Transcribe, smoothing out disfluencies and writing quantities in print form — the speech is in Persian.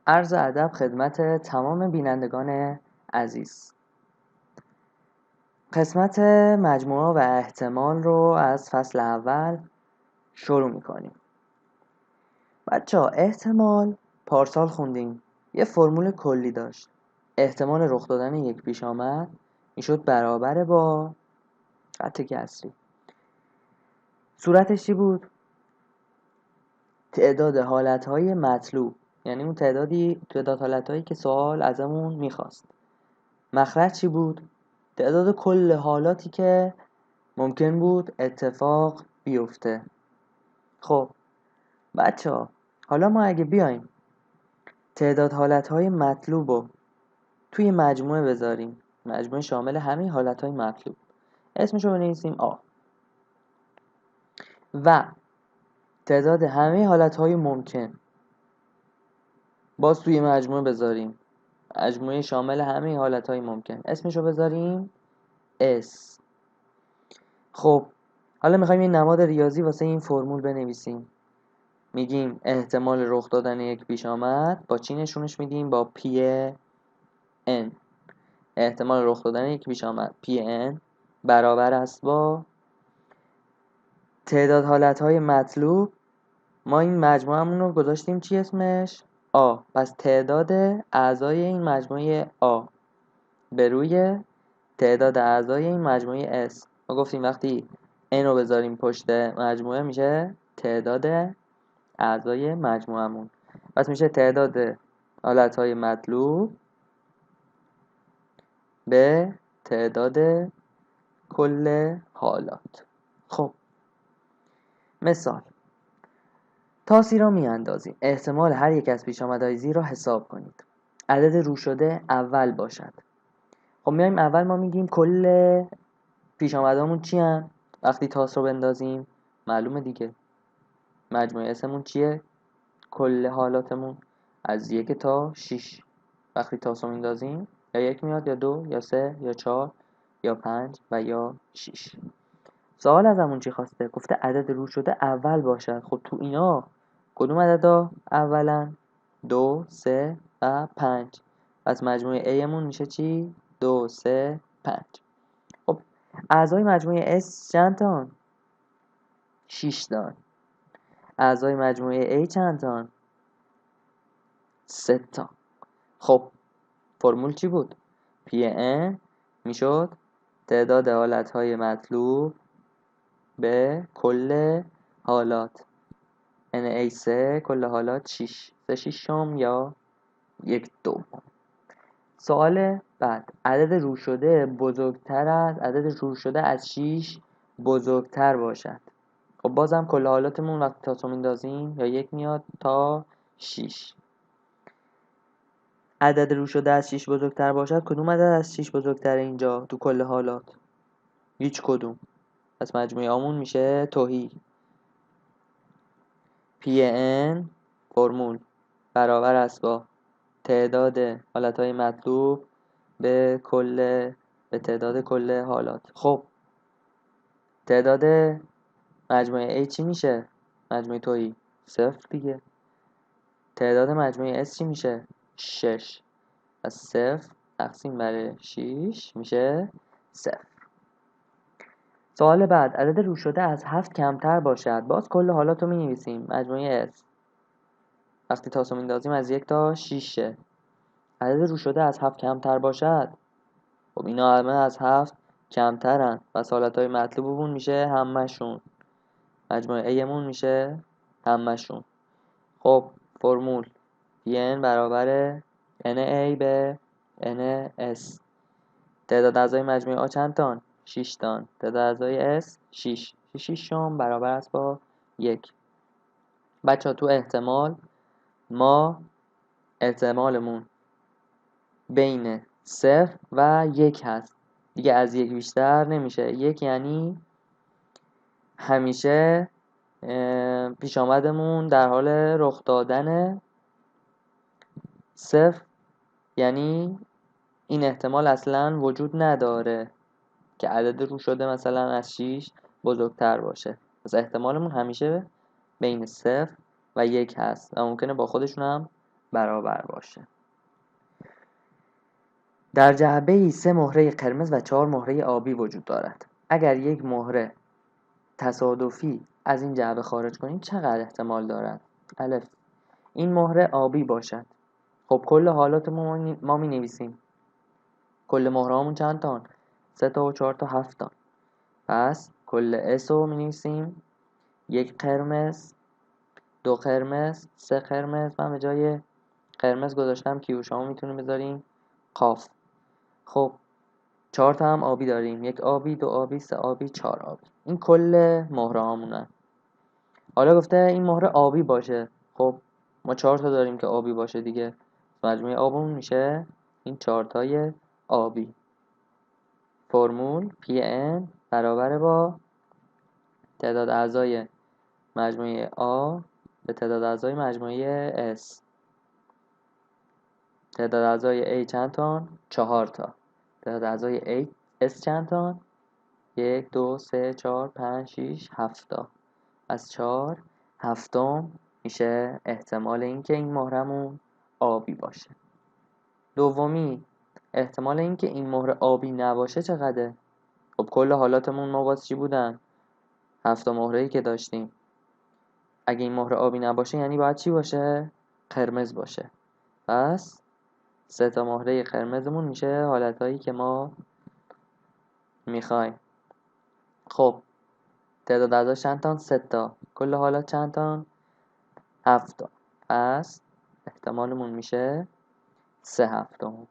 عرض ادب خدمت تمام بینندگان عزیز. قسمت مجموعه و احتمال رو از فصل اول شروع میکنیم. بچه‌ها احتمال پارسال خوندیم، یه فرمول کلی داشت. احتمال رخ دادن یک پیش آمد میشد برابر با خط کسری. صورتش چی بود؟ تعداد حالتهای مطلوب، یعنی اون تعداد حالتهایی که سوال ازمون میخواست. مخرج چی بود؟ تعداد کل حالاتی که ممکن بود اتفاق بیفته. خب بچه حالا ما اگه بیایم تعداد حالتهای مطلوب رو توی مجموعه بذاریم، مجموعه شامل همه حالتهای مطلوب، اسمش رو بنویسیم آ، و تعداد همه حالتهای ممکن باز توی مجموعه بذاریم، مجموعه شامل همه حالتهای ممکن، اسمش رو بذاریم S. خب حالا میخوایم یه نماد ریاضی واسه این فرمول بنویسیم. میگیم احتمال رخ دادن یک پیش آمد با چی نشونش میدیم؟ با پی n. احتمال رخ دادن یک پیش آمد پی n برابر است با تعداد حالتهای مطلوب. ما این مجموعمون رو گذاشتیم چی اسمش؟ آ. پس تعداد اعضای این مجموعه آ به روی تعداد اعضای این مجموعه S. ما گفتیم وقتی n رو بذاریم پشت مجموعه میشه تعداد اعضای مجموعمون. پس میشه تعداد حالتهای مطلوب به تعداد کل حالات. خب مثال، تاسی را میاندازیم. احتمال هر یک از پیش آمدهای زیر را حساب کنید. عدد رو شده اول باشد. خب میایم اول ما میگیم کل پیش آمدهامون چی هن؟ وقتی تاس رو بندازیم معلومه دیگه، مجموعه اسمون چیه؟ کل حالاتمون از 1 تا 6. وقتی تاس رو میندازیم یا 1 میاد یا 2 یا 3 یا 4 یا 5 و یا 6. سوال ازمون چی خواسته؟ گفته عدد رو شده اول باشد. خب تو اینا کدوم عددا اولن؟ 2 3 و 5. پس مجموعه A مون میشه چی؟ 2 3 5. خب اعضای مجموعه S چند تان؟ 6 تان. اعضای مجموعه A چند تان؟ 3 تا. خب فرمول چی بود؟ پی ان میشد تعداد حالتهای مطلوب به کل حالات. NA3 کل حالات 6. 3 ششم یا 1 دوم. سوال بعد، عدد رو شده بزرگتر از عدد رو شده از 6 بزرگتر باشد. خب بازم کل حالاتمون وقتی تاسو میندازیم یا 1 میاد تا 6. عدد رو شده از 6 بزرگتر باشد. کدوم عدد از 6 بزرگتره اینجا تو کل حالات؟ هیچ کدوم. پس مجموعه آمون میشه تهی. پی ان فرمول برابر است با تعداد حالتهای مطلوب به تعداد کل حالات. خب تعداد مجموعه A چی میشه؟ مجموعه تهی 0 دیگه. تعداد مجموعه S چی میشه؟ 6. پس 0 تقسیم بر 6 میشه 0. سوال بعد، عدد رو شده از 7 کمتر باشد. باز کل حالات رو می نویسیم. مجموعه S وقتی تاسو میندازیم از 1 تا 6 شه. عدد رو شده از 7 کمتر باشد. خب اینا همه از 7 کمترن. پس حالتهای مطلوبمون میشه همشون. مجموعه A مون میشه همشون. خب فرمول Pn برابر Na به Ns. تعداد اعضای مجموعه A چند تان؟ 6 تان. تعداد اعضای S 6. 6 برابر است با 1. بچه تو احتمال ما احتمالمون بین 0 و 1 هست دیگه، از 1 بیشتر نمیشه. 1 یعنی همیشه پیش آمدمون در حال رخ دادن. 0 یعنی این احتمال اصلا وجود نداره که عدد رو شده مثلا از 6 بزرگتر باشه. پس احتمالمون همیشه بین 0 و 1 هست و ممکنه با خودشون هم برابر باشه. در جعبه‌ای 3 مهره قرمز و 4 مهره آبی وجود دارد. اگر یک مهره تصادفی از این جعبه خارج کنیم چقدر احتمال دارد؟ الف، این مهره آبی باشد. خب کل حالات ما می نویسیم. کل مهره همون چند تان؟ 3 تا و 4 تا 7 تا. پس کل اس رو می نویسیم 1 قرمز، 2 قرمز، 3 قرمز. من به جای قرمز گذاشتم کیو، شما میتونیم بذاریم قاف. خب 4 تا هم آبی داریم، 1 آبی، 2 آبی، 3 آبی، 4 آبی. این کل مهره هامونه. حالا گفته این مهره آبی باشه. خب ما 4 تا داریم که آبی باشه دیگه. مجموعه آبمون میشه این 4 تای آبی. فرمول Pn برابر با تعداد اعضای مجموعه A به تعداد اعضای مجموعه S. تعداد اعضای A چند تان؟ 4 تا. تعداد اعضای S چند تان؟ 1 2 3 4 5 6 7 تا. از 4 هفتم میشه احتمال اینکه این مهرمون آبی باشه. دومی، احتمال اینکه این مهره آبی نباشه چقدره؟ خب کل حالاتمون ما باز چی بودن؟ 7 تا مهره‌ای که داشتیم. اگه این مهره آبی نباشه یعنی باید چی باشه؟ قرمز باشه. پس 3 تا مهره قرمزمون میشه حالتایی که ما میخوایم. خب تعداد اعضا چند تان؟ 3 تا. کل حالات چند تان؟ 7 تا. پس احتمالمون میشه 3/7.